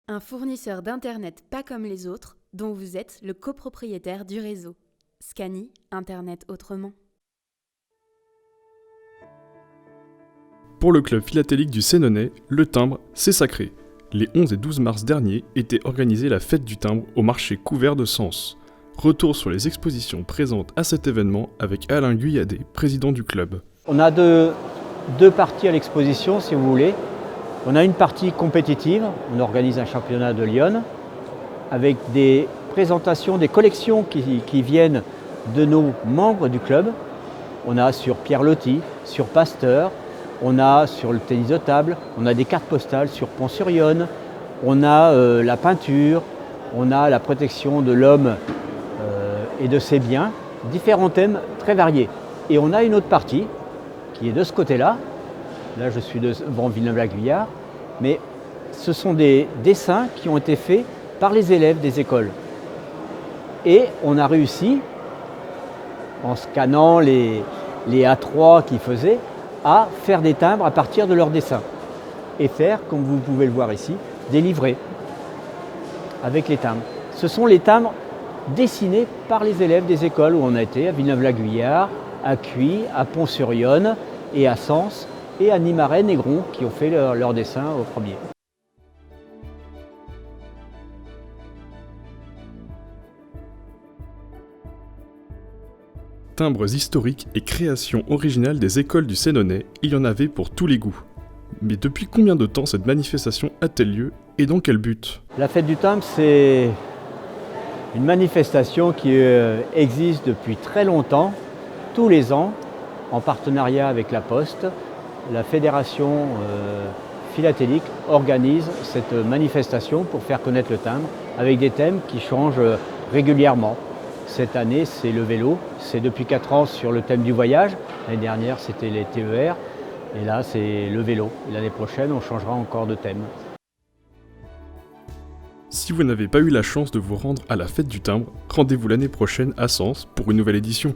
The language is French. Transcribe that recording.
Un fournisseur d'Internet pas comme les autres, dont vous êtes le copropriétaire du réseau. Scani, Internet autrement. Pour le club philatélique du Sénonais, le timbre, c'est sacré. Les 11 et 12 mars dernier était organisée la fête du timbre au marché couvert de Sens. Retour sur les expositions présentes à cet événement avec Alain Guyadet, président du club. On a deux parties à l'exposition, si vous voulez. On a une partie compétitive, on organise un championnat de Lyon avec des présentations, des collections qui viennent de nos membres du club. On a sur Pierre Loti, sur Pasteur, on a sur le tennis de table, on a des cartes postales sur Pont-sur-Yonne, on a la peinture, on a la protection de l'homme et de ses biens, différents thèmes très variés. Et on a une autre partie qui est de ce côté-là. Là, je suis devant Villeneuve-la-Guyard, mais ce sont des dessins qui ont été faits par les élèves des écoles. Et on a réussi, en scannant les A3 qu'ils faisaient, à faire des timbres à partir de leurs dessins. Et faire, comme vous pouvez le voir ici, des livrets avec les timbres. Ce sont les timbres dessinés par les élèves des écoles où on a été, à Villeneuve-la-Guyard, à Cuy, à Pont-sur-Yonne et à Sens, et à Nimaret-Négron qui ont fait leur dessin au premier. Timbres historiques et créations originales des écoles du Sénonais, il y en avait pour tous les goûts. Mais depuis combien de temps cette manifestation a-t-elle lieu et dans quel but ? La fête du timbre, c'est une manifestation qui existe depuis très longtemps, tous les ans, en partenariat avec la Poste. La fédération philatélique organise cette manifestation pour faire connaître le timbre avec des thèmes qui changent régulièrement. Cette année, c'est le vélo. C'est depuis 4 ans sur le thème du voyage. L'année dernière, c'était les TER. Et là, c'est le vélo. L'année prochaine, on changera encore de thème. Si vous n'avez pas eu la chance de vous rendre à la fête du timbre, rendez-vous l'année prochaine à Sens pour une nouvelle édition.